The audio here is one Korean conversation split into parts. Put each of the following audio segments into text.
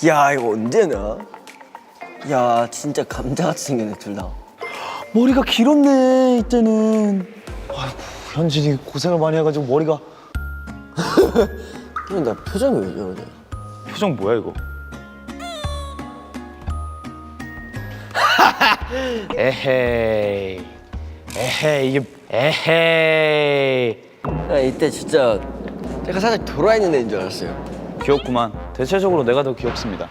야 이거 언제나? 야 진짜 감자같이 생겼네 둘 다. 머리가 길었네 이때는. 아이고 현진이 고생을 많이 해가지고 머리가. 형 나 표정이 왜 저러냐? 표정 뭐야 이거? 에헤이 에헤이 이게 에헤이. 나 이때 진짜 내가 살짝 돌아있는 애인 줄 알았어요. 귀엽구만. 대체적으로 내가 더 귀엽습니다.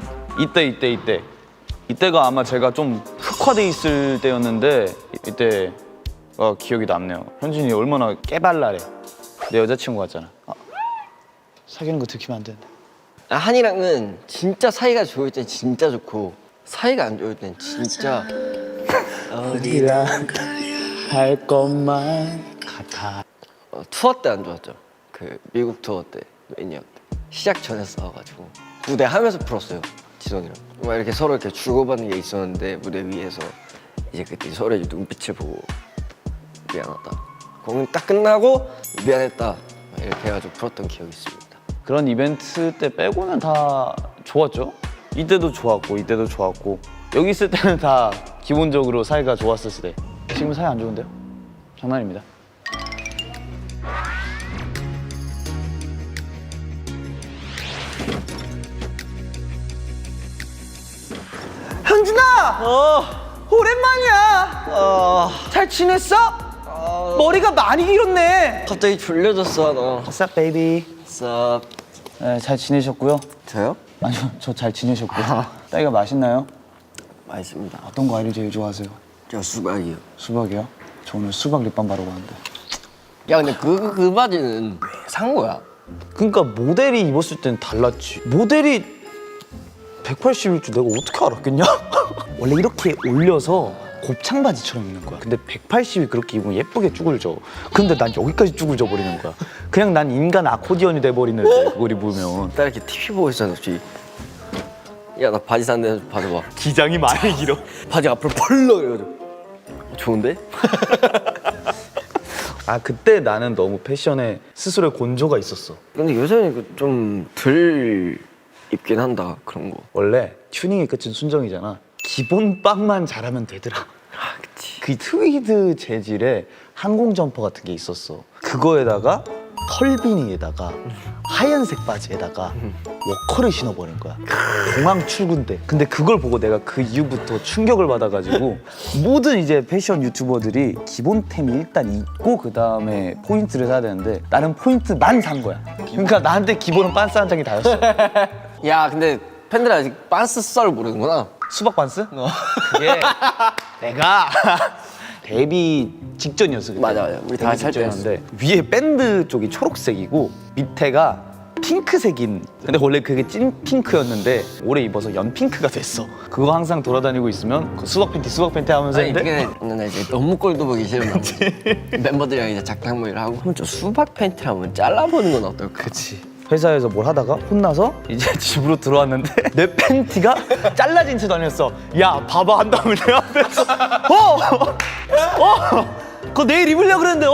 이때가 아마 제가 좀 흑화돼 있을 때였는데 이때가 기억이 남네요. 현진이 얼마나 깨발랄해. 내 여자친구 같잖아. 아, 사귀는 거 들키면 안 되는데. 나 한이랑은 진짜 사이가 좋을 땐 진짜 좋고 사이가 안 좋을 땐 진짜 어디랑 할 것만 같아. 투어 때 안 좋았죠. 그 미국 투어 때 매니아 때 시작 전에 싸워가지고 무대 하면서 풀었어요. 지성이랑 막 이렇게 서로 이렇게 주고받는 게 있었는데 무대 위에서 이제 그때 서로 이제 눈빛을 보고 미안하다. 공연 딱 끝나고 미안했다 이렇게 해가지고 풀었던 기억이 있습니다. 그런 이벤트 때 빼고는 다 좋았죠. 이때도 좋았고 여기 있을 때는 다 기본적으로 사이가 좋았을 때. 지금 사이 안 좋은데요? 장난입니다. 현진아! 오랜만이야! 잘 지냈어? 머리가 많이 길었네. 갑자기 졸려졌어 너. What's up, baby? 쌉. 네, 잘 지내셨고요. 저요? 아니요, 저 잘 지내셨고요. 딸기가 맛있나요? 맛있습니다. 어떤 과일을 제일 좋아하세요? 저 수박이요. 수박이요? 저 오늘 수박 립밤 바르고 왔는데. 야 근데 그 바지는 왜 산 거야? 그러니까 모델이 입었을 땐 달랐지. 모델이 180일 줄 내가 어떻게 알았겠냐? 원래 이렇게 올려서 곱창 바지처럼 입는 거야. 근데 180이 그렇게 입으면 예쁘게 쭈글져. 근데 난 여기까지 쭈글져 버리는 거야. 그냥 난 인간 아코디언이 돼버리는데 그걸 입으면. 딱 이렇게 TV 보고 있었는데 갑자기 야 나 바지 샀는데 봐줘봐. 기장이 많이 길어. 바지 앞으로 펄럭 이래가지고 좋은데? 아 그때 나는 너무 패션에 스스로의 곤조가 있었어. 근데 요새는 좀 덜 입긴 한다 그런 거. 원래 튜닝의 끝은 순정이잖아. 기본 빵만 잘하면 되더라. 아 그치. 그 트위드 재질의 항공 점퍼 같은 게 있었어. 그거에다가 털비니에다가 하얀색 바지에다가 워커를 신어버린 거야. 공항 출근 때. 근데 그걸 보고 내가 그 이후부터 충격을 받아가지고 모든 이제 패션 유튜버들이 기본템이 일단 있고 그 다음에 포인트를 사야 되는데 나는 포인트만 산 거야. 그러니까 나한테 기본은 빤스 한 장이 다였어. 야 근데 팬들이 아직 빤스 썰 모르는구나. 수박 반스? 그게 내가 데뷔 직전이었어 그때. 맞아. 우리 다 데뷔 살 직전이었는데 위에 밴드 쪽이 초록색이고 밑에가 핑크색인. 근데 원래 그게 찐 핑크였는데 올해 입어서 연 핑크가 됐어. 그거 항상 돌아다니고 있으면 그 수박 팬티 하면서 아니 했는데 근데 나 이제 너무 꼴도 보기 싫으면 멤버들이랑 이제 작당모의를 하고 한번 저 수박 팬티를 한번 잘라보는 건 어떨까? 그치. 회사에서 뭘 하다가 혼나서 이제 집으로 들어왔는데 내 팬티가 잘라진 채도 아니었어. 야 봐봐 한 다음에 내 앞에서 그거 내일 입으려고 그랬는데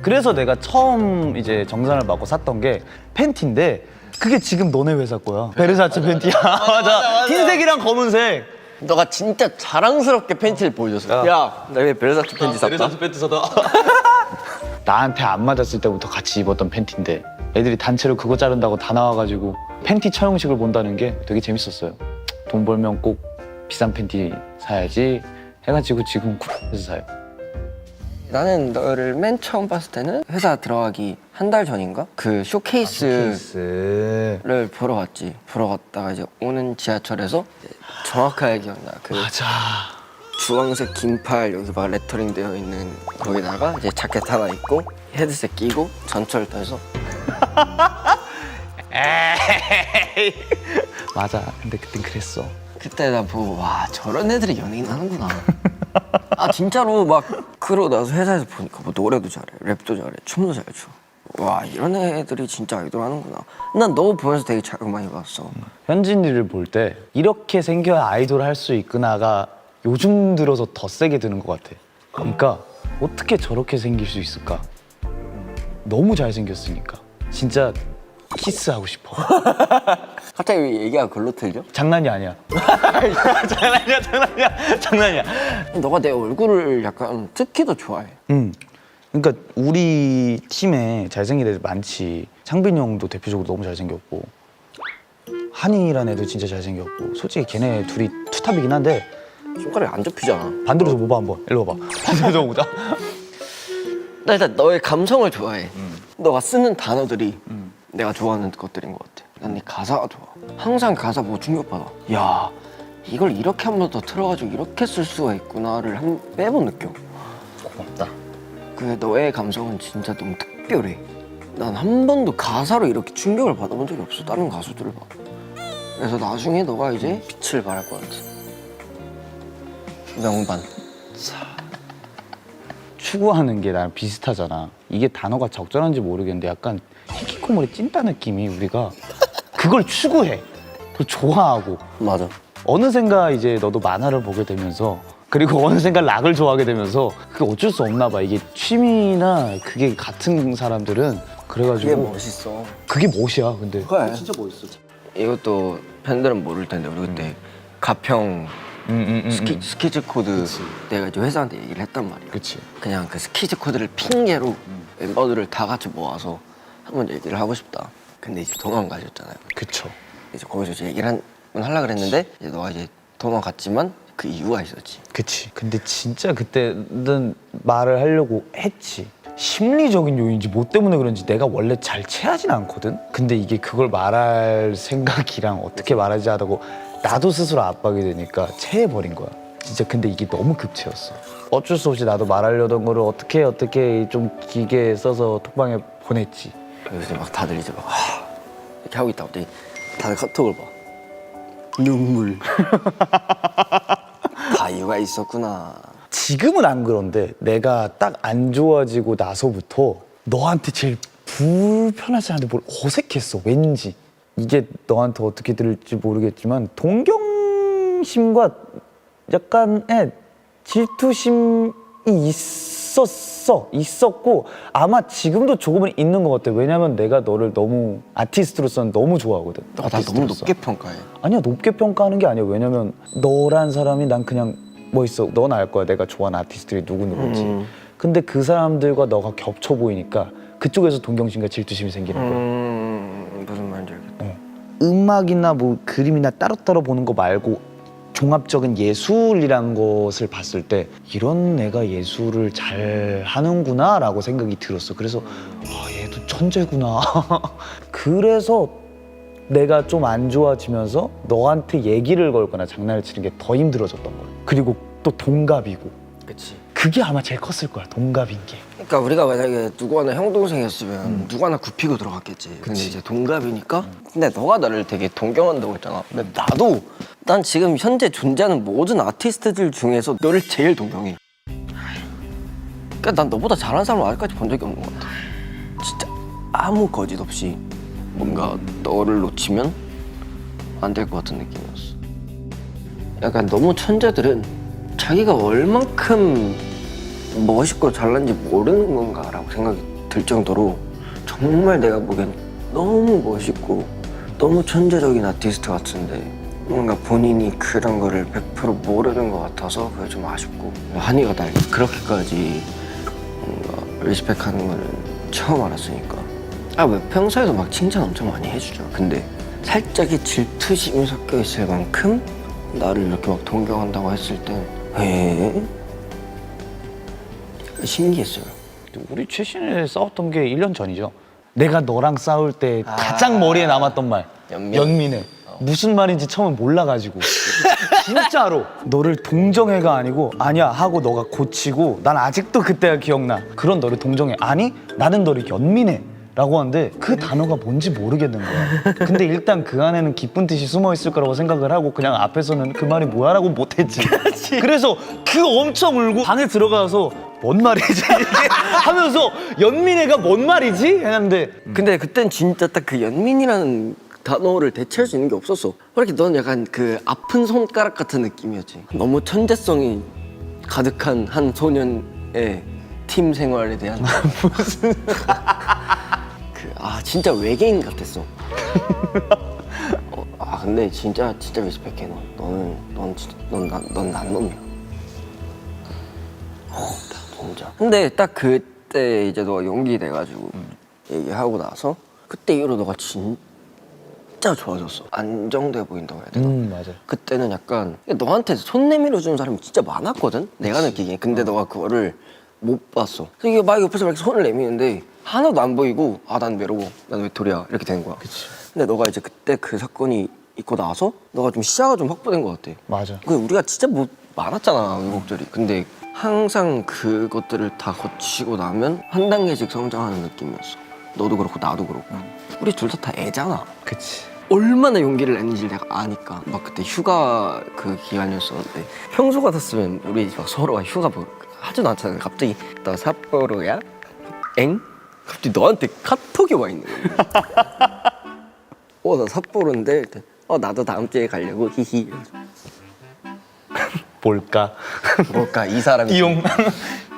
그래서 내가 처음 이제 정산을 받고 샀던 게 팬티인데 그게 지금 너네 회사 거야. 베르사체 팬티야. 맞아. 흰색이랑 검은색. 너가 진짜 자랑스럽게 팬티를 보여줬어. 야, 나 왜 베르사체 팬티 샀다? 팬티 사다. 나한테 안 맞았을 때부터 같이 입었던 팬티인데 애들이 단체로 그거 자른다고 다 나와가지고 팬티 처형식을 본다는 게 되게 재밌었어요. 돈 벌면 꼭 비싼 팬티 사야지 해가지고 지금 쿨에서 사요. 나는 너를 맨 처음 봤을 때는 회사 들어가기 한 달 전인가? 그 쇼케이스를 보러 갔지. 보러 갔다가 이제 오는 지하철에서 정확하게 기억나. 그 맞아. 주황색 긴팔 여기 막 레터링 되어 있는 거기다가 이제 자켓 하나 입고 헤드셋 끼고 전철 타서 에이. 맞아. 근데 그땐 그랬어. 그때 나 보고 와 저런 애들이 연예인 하는구나. 아 진짜로 막 그러고 나서 회사에서 보니까 뭐 노래도 잘해, 랩도 잘해, 춤도 잘 춰. 와 이런 애들이 진짜 아이돌 하는구나. 난 너 보면서 되게 자극 많이 받았어. 현진이를 볼 때 이렇게 생겨야 아이돌 할 수 있구나가 요즘 들어서 더 세게 드는 것 같아. 그러니까 어떻게 저렇게 생길 수 있을까? 너무 잘생겼으니까. 진짜 키스하고 싶어. 갑자기 왜 얘기가 글로 틀죠? 장난이 아니야. 장난이야. 너가 내 얼굴을 약간 특히 더 좋아해. 그러니까 우리 팀에 잘생긴 애들 많지. 창빈이 형도 대표적으로 너무 잘생겼고 한이라는 애도 진짜 잘생겼고 솔직히 걔네 둘이 투탑이긴 한데 손가락이 안 접히잖아. 반대로 좀 봐봐 한번. 일로 와봐. 반대로 좀 보자. 나 일단 너의 감성을 좋아해. 너가 쓰는 단어들이 내가 좋아하는 것들인 것 같아. 난 네 가사가 좋아. 항상 가사 뭐 충격받아. 야, 이걸 이렇게 한 번 더 틀어가지고 이렇게 쓸 수가 있구나를 매번 느껴. 고맙다. 그 너의 감성은 진짜 너무 특별해. 난 한 번도 가사로 이렇게 충격을 받아본 적이 없어. 다른 가수들을 봐. 그래서 나중에 너가 이제 빛을 발할 것 같아. 명반. 추구하는 게 나랑 비슷하잖아. 이게 단어가 적절한지 모르겠는데 약간 히키코모리 찐따 느낌이 우리가 그걸 추구해. 그걸 좋아하고 맞아. 어느샌가 이제 너도 만화를 보게 되면서 그리고 어느샌가 락을 좋아하게 되면서 그게 어쩔 수 없나 봐. 이게 취미나 그게 같은 사람들은 그래가지고 그게 멋있어. 그게 멋이야. 근데 그래. 진짜 멋있어. 이것도 팬들은 모를 텐데 우리 그때 가평 스키즈 코드 내가 이제 회사한테 얘기를 했단 말이야. 그치. 그냥 그 스키즈 코드를 핑계로 멤버들을 다 같이 모아서 한번 얘기를 하고 싶다. 근데 이제 도망 가셨잖아요. 그쵸. 이제 거기서 이제 얘기를 한번 하려고 그랬는데 이제 너가 이제 도망갔지만 그 이유가 있었지. 그치. 근데 진짜 그때는 말을 하려고 했지. 심리적인 요인인지 뭐 때문에 그런지 내가 원래 잘 체하진 않거든? 근데 이게 그걸 말할 생각이랑 어떻게 말하지 하다고 나도 스스로 압박이 되니까 체해버린 거야. 진짜 근데 이게 너무 급체였어. 어쩔 수 없이 나도 말하려던 거를 어떻게 좀 길게 써서 톡방에 보냈지. 그래서 막 다들 이제 막 이렇게 하고 있다 갑자기 다들 카톡을 봐. 눈물. 다 이유가 있었구나. 지금은 안 그런데 내가 딱 안 좋아지고 나서부터 너한테 제일 불편하지 않은데 뭘 어색했어. 왠지. 이게 너한테 어떻게 들을지 모르겠지만 동경심과 약간의 질투심이 있었고 아마 지금도 조금은 있는 것 같아. 왜냐면 내가 너를 너무 아티스트로서는 너무 좋아하거든. 너가 나 너무 높게 평가해. 아니야, 높게 평가하는 게 아니야. 왜냐면 너란 사람이 난 그냥 뭐 있어. 넌 알 거야. 내가 좋아하는 아티스트들이 누군지. 근데 그 사람들과 너가 겹쳐 보이니까 그쪽에서 동경심과 질투심이 생기는 거야. 무슨 말인지 알겠다. 음악이나 뭐 그림이나 따로따로 보는 거 말고 종합적인 예술이란 것을 봤을 때 이런 애가 예술을 잘 하는구나 라고 생각이 들었어. 그래서 얘도 천재구나. 그래서 내가 좀 안 좋아지면서 너한테 얘기를 걸거나 장난을 치는 게 더 힘들어졌던 거야. 그리고 또 동갑이고 그치. 그게 아마 제일 컸을 거야. 동갑인 게. 그러니까 우리가 만약에 누구 하나 형 동생이었으면 누구 하나 굽히고 들어갔겠지. 근데 이제 동갑이니까. 근데 너가 나를 되게 동경한다고 했잖아. 근데 나도 난 지금 현재 존재하는 모든 아티스트들 중에서 너를 제일 동경해. 그러니까 난 너보다 잘하는 사람을 아직까지 본 적이 없는 것 같아. 진짜 아무 거짓 없이 뭔가 너를 놓치면 안 될 것 같은 느낌이었어. 약간 너무 천재들은 자기가 얼만큼 멋있고 잘난지 모르는 건가라고 생각이 들 정도로 정말 내가 보기엔 너무 멋있고 너무 천재적인 아티스트 같은데 뭔가 본인이 그런 거를 100% 모르는 것 같아서 그게 좀 아쉽고 한이가 날 그렇게까지 뭔가 리스펙하는 거는 처음 알았으니까 왜 평소에도 막 칭찬 엄청 많이 해주죠. 근데 살짝의 질투심이 섞여 있을 만큼 나를 이렇게 막 동경한다고 했을 땐 에? 신기했어요. 우리 최신에 싸웠던 게 1년 전이죠. 내가 너랑 싸울 때 가장 머리에 남았던 말. 연민해. 무슨 말인지 처음엔 몰라가지고 진짜로 너를 동정해가 아니고 아니야 하고 너가 고치고 난 아직도 그때가 기억나. 그런 너를 동정해. 아니 나는 너를 연민해 라고 하는데 그 단어가 뭔지 모르겠는 거야. 근데 일단 그 안에는 기쁜 뜻이 숨어 있을 거라고 생각을 하고 그냥 앞에서는 그 말이 뭐야 라고 못했지. 그래서 그 엄청 울고 방에 들어가서 뭔 말이지? 하면서 연민애가 뭔 말이지? 했는데 근데 그땐 진짜 딱 그 연민이라는 단어를 대체할 수 있는 게 없었어. 그렇게 넌 약간 그 아픈 손가락 같은 느낌이었지. 너무 천재성이 가득한 한 소년의 팀 생활에 대한 무슨 진짜 외계인 같았어. 근데 진짜 리스펙해 너. 넌 난 놈이야. 진짜. 근데 딱 그때 이제 너가 용기 내가지고 얘기하고 나서 그때 이후로 너가 진짜 좋아졌어. 안정돼 보인다고 해야 되나? 맞아. 그때는 약간 너한테 손 내밀어 주는 사람이 진짜 많았거든? 내가 느끼기에. 근데 너가 그거를 못 봤어. 그래서 이게 막 옆에서 이렇게 손을 내미는데 하나도 안 보이고 난 외로워. 난 외톨이야. 이렇게 된 거야. 그치. 근데 너가 이제 그때 그 사건이 있고 나서 너가 좀 시야가 좀 확보된 것 같아. 맞아. 그 우리가 진짜 뭐 많았잖아, 우여곡절이. 근데 항상 그것들을 다 거치고 나면 한 단계씩 성장하는 느낌이었어. 너도 그렇고 나도 그렇고. 우리 둘 다 애잖아. 그치. 얼마나 용기를 냈는지 내가 아니까. 막 그때 휴가 그 기간이었었는데 평소 같았으면 우리 막 서로가 휴가 뭐 하지도 않잖아. 갑자기 너 삿포로야? 엥? 갑자기 너한테 카톡이 와 있는 거야. 나 삿포로인데 나도 다음 주에 가려고 히히. 뭘까? 뭘까 이 사람이 이용.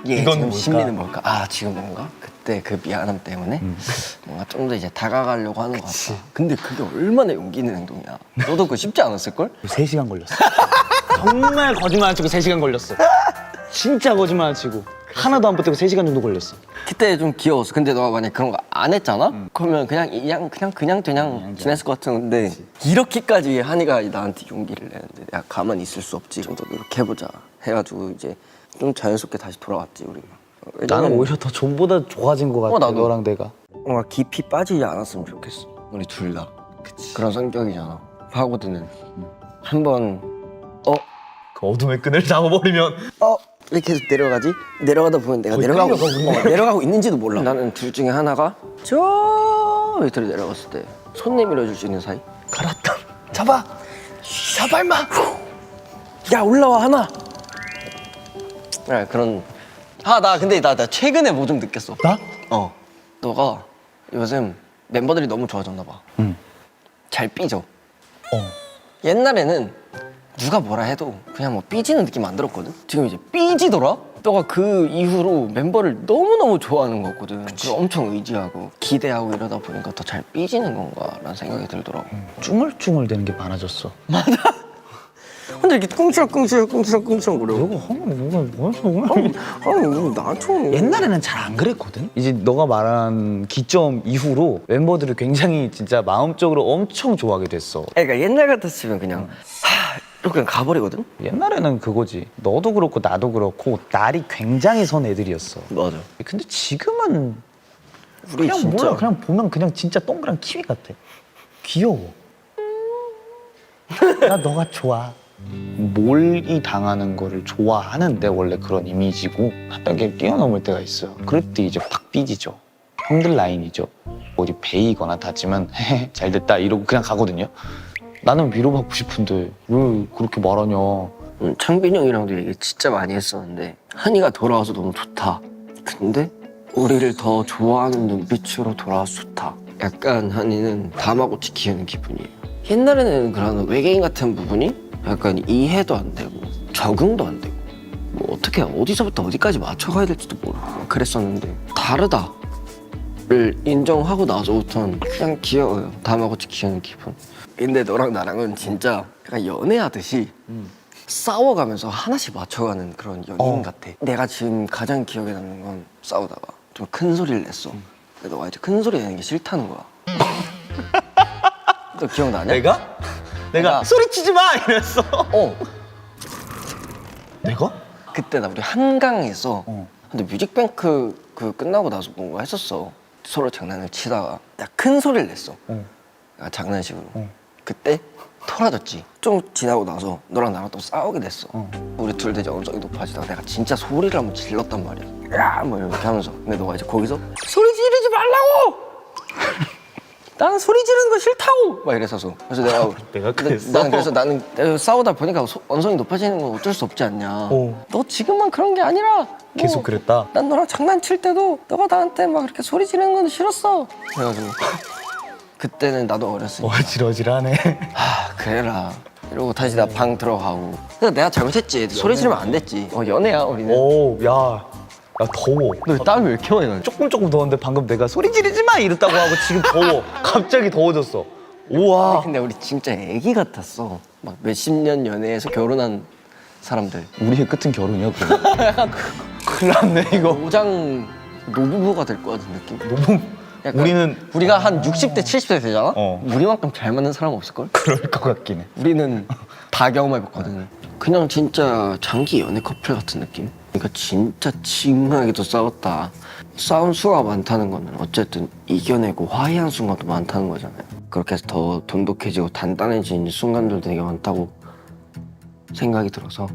얘 이건 지금 뭘까? 심리는 뭘까? 지금 뭔가 그때 그 미안함 때문에 뭔가 좀 더 이제 다가가려고 하는 것 같아. 근데 그게 얼마나 용기 있는 행동이야. 너도 그거 쉽지 않았을걸? 3시간 걸렸어. 정말 거짓말 안 치고 3시간 걸렸어. 진짜 거짓말 안 치고. 하나도 안 보태고 3시간 정도 걸렸어. 그때 좀 귀여웠어. 근데 너가 만약 그런 거 안 했잖아? 그러면 그냥 지냈을 것 같은데 이렇게까지 한이가 나한테 용기를 내는데 내가 가만히 있을 수 없지. 너도 이렇게 해보자 해가지고 이제 좀 자연스럽게 다시 돌아왔지 우리가. 나는 오히려 더 전보다 좋아진 것 같아. 나도. 너랑 내가. 뭔가 깊이 빠지지 않았으면 좋겠어. 우리 둘 다. 그런 성격이잖아. 파고드는. 한번 그 어둠의 끈을 잡아버리면. 이렇게 해서 내려가지? 내려가다 보면 내가 내려가고 있는지도 몰라. 나는 둘 중에 하나가 저 밑으로 내려갔을 때 손 내밀어 줄 수 있는 사이. 갈았다. 잡아 임마. 야 올라와 하나. 그런. 나 근데 나 최근에 뭐 좀 느꼈어. 나? 너가 요즘 멤버들이 너무 좋아졌나 봐. 응. 잘 삐져. 옛날에는 누가 뭐라 해도 그냥 뭐 삐지는 느낌 안 들었거든? 지금 이제 삐지더라? 너가 그 이후로 멤버를 너무너무 좋아하는 것 같거든. 그리고 엄청 의지하고 기대하고 이러다 보니까 더 잘 삐지는 건가 라는 생각이 들더라고. 쭝얼쭝얼 되는 게 많아졌어. 근데 이렇게 꿍치렁 그래. 나한테 옛날에는 잘 안 그랬거든? 이제 너가 말한 기점 이후로 멤버들을 굉장히 진짜 마음적으로 엄청 좋아하게 됐어. 그러니까 옛날 같았으면 그냥 이렇게 그냥 가버리거든? 옛날에는 그거지. 너도 그렇고 나도 그렇고 날이 굉장히 선 애들이었어. 맞아. 근데 지금은 우리 그냥 진짜 몰라. 그냥 보면 그냥 진짜 동그란 키위 같아. 귀여워. 나 너가 좋아. 몰이 당하는 거를 좋아하는데 원래 그런 이미지고 한 단계 뛰어넘을 때가 있어요. 그럴 때 이제 확 삐지죠. 형들 라인이죠. 어디 베이거나 다치면 잘 됐다 이러고 그냥 가거든요. 나는 위로받고 싶은데 왜 그렇게 말하냐. 창빈이 형이랑도 얘기 진짜 많이 했었는데 한이가 돌아와서 너무 좋다. 근데 우리를 더 좋아하는 눈빛으로 돌아와서 좋다. 약간 한이는 다마고치 키우는 기분이에요. 옛날에는 그런 외계인 같은 부분이 약간 이해도 안 되고 적응도 안 되고 뭐 어떻게 어디서부터 어디까지 맞춰가야 될지도 모르고 그랬었는데 다르다를 인정하고 나서부터는 그냥 귀여워요. 다마고치 키우는 기분. 근데 너랑 나랑은 진짜 약간 연애하듯이 싸워가면서 하나씩 맞춰가는 그런 연인 같아. 내가 지금 가장 기억에 남는 건 싸우다가 좀 큰 소리를 냈어. 근데 너가 이제 큰 소리 내는 게 싫다는 거야. 너 기억나냐? 내가 소리치지 마 이랬어. 내가? 그때 나 우리 한강에서 근데 뮤직뱅크 그 끝나고 나서 뭔가 했었어. 서로 장난을 치다가 내가 큰 소리를 냈어. 내가 장난식으로. 그때 토라졌지. 좀 지나고 나서 너랑 나랑 또 싸우게 됐어. 우리 둘 다 이제 언성이 높아지다가 내가 진짜 소리를 한번 질렀단 말이야. 야, 뭐 이렇게 하면서. 근데 너가 이제 거기서 소리 지르지 말라고! 나는 소리 지르는 거 싫다고! 막 이랬어서. 그래서 내가 그랬어? 나는 내가 싸우다 보니까 언성이 높아지는 건 어쩔 수 없지 않냐. 너 지금만 그런 게 아니라 계속 그랬다. 난 너랑 장난칠 때도 너가 나한테 막 이렇게 소리 지르는 건 싫었어. 그래가지고 그때는 나도 어렸으니까 어지러지하네. 그래라 이러고 다시 나 방 들어가고. 그래서 내가 잘못했지. 소리 지르면 안 됐지. 연애야 우리는. 오, 야. 나 더워. 너 땀이 왜 이렇게 많이 나지? 조금 더웠는데 방금 내가 소리 지르지 마 이랬다고 하고 지금 더워. 갑자기 더워졌어. 우와. 근데 우리 진짜 애기 같았어. 막 몇십 년 연애해서 결혼한 사람들. 우리의 끝은 결혼이야 그거. 큰일 났네 이거. 노장 노부부가 될 것 같은 느낌. 너무 약간 우리가 한 60대 70대 되잖아? 어. 우리만큼 잘 맞는 사람 없을걸? 그럴 것 같긴 해. 우리는 다 경험해봤거든. 그냥 진짜 장기 연애 커플 같은 느낌? 그러니까 진짜 징하게도 싸웠다. 싸운 수가 많다는 거는 어쨌든 이겨내고 화해한 순간도 많다는 거잖아요. 그렇게 해서 더 돈독해지고 단단해지는 순간들도 되게 많다고 생각이 들어서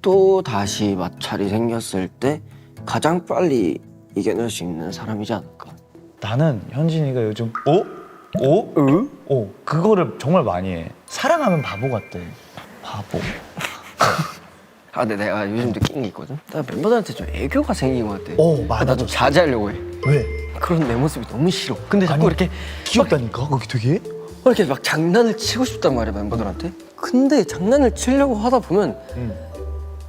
또 다시 마찰이 생겼을 때 가장 빨리 이겨낼 수 있는 사람이지 않을까. 나는 현진이가 요즘 그거를 정말 많이 해. 사랑하면 바보 같대. 바보. 아, 근데 내가 요즘 느낀 게 있거든. 나 멤버들한테 좀 애교가 생긴 것 같아. 맞아. 나 좀 자제하려고 해. 왜? 그런 내 모습이 너무 싫어. 근데 자꾸 아니, 이렇게 귀엽다니까 거기 되게. 이렇게 막 장난을 치고 싶단 말이야 멤버들한테. 근데 장난을 치려고 하다 보면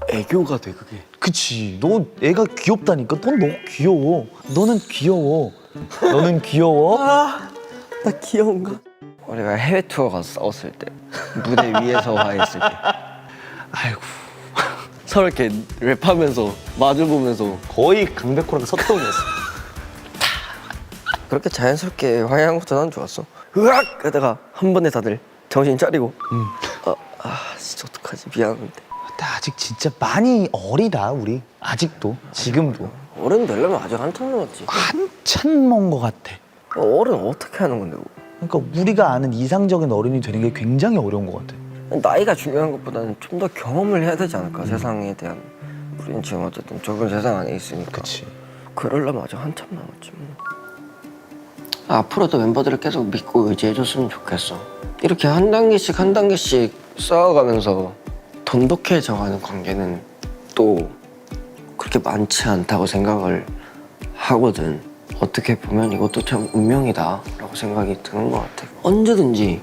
애교가 돼 그게. 그치. 너 애가 귀엽다니까. 넌 너무 귀여워. 너는 귀여워. 너는 귀여워. 나 귀여운가? 우리가 해외 투어 가서 싸웠을 때 무대 위에서 화했을 때 아이고. 서로 이렇게 랩하면서 마주보면서 거의 강백호랑 서통이었어. 그렇게 자연스럽게 화해한 것도 난 좋았어. 으악! 그러다가 한 번에 다들 정신 차리고 진짜 어떡하지 미안한데. 근데 아직 진짜 많이 어리다 우리. 아직도. 지금도. 어른 되려면 아직 한참 남았지. 한참 먼 것 같아. 어른 어떻게 하는 건데 그거. 그러니까 우리가 아는 이상적인 어른이 되는 게 굉장히 어려운 것 같아. 나이가 중요한 것보다는 좀 더 경험을 해야 되지 않을까 세상에 대한. 우리는 지금 어쨌든 좁은 세상 안에 있으니까. 그치. 그러려면 아직 한참 남았지 뭐. 앞으로도 멤버들을 계속 믿고 의지해줬으면 좋겠어. 이렇게 한 단계씩 쌓아가면서 돈독해져가는 관계는 또 그렇게 많지 않다고 생각을 하거든. 어떻게 보면 이것도 참 운명이다 라고 생각이 드는 것 같아. 언제든지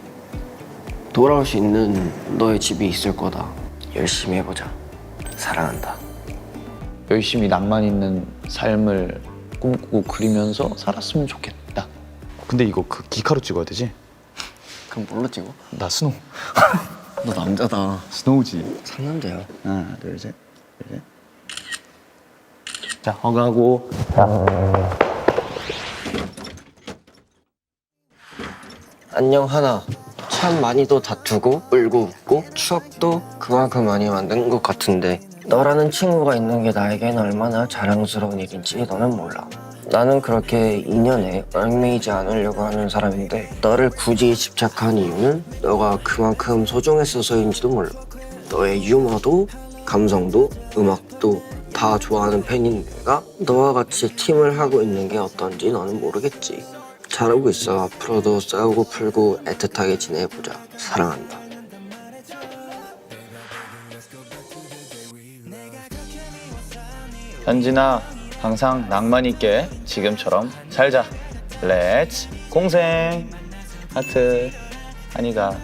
돌아올 수 있는 너의 집이 있을 거다. 열심히 해보자. 사랑한다. 열심히 낭만 있는 삶을 꿈꾸고 그리면서 살았으면 좋겠다. 근데 이거 그 기카로 찍어야 되지? 그럼 뭘로 찍어? 나 스노우. 너 남자다. 스노우지. 상남자야. 하나, 둘, 셋. 자, 허가하고. 안녕 하나. 참 많이도 다투고 울고 웃고 추억도 그만큼 많이 만든 것 같은데 너라는 친구가 있는 게 나에겐 얼마나 자랑스러운 일인지 너는 몰라. 나는 그렇게 인연에 얽매이지 않으려고 하는 사람인데 너를 굳이 집착한 이유는 너가 그만큼 소중했어서인지도 몰라. 너의 유머도 감성도 음악도 다 좋아하는 팬인 내가 너와 같이 팀을 하고 있는 게 어떤지 너는 모르겠지. 잘하고 있어. 앞으로도 싸우고 풀고 애틋하게 지내보자. 사랑한다. 현진아, 항상 낭만 있게 지금처럼 살자. 렛츠 공생. 하트. 한이가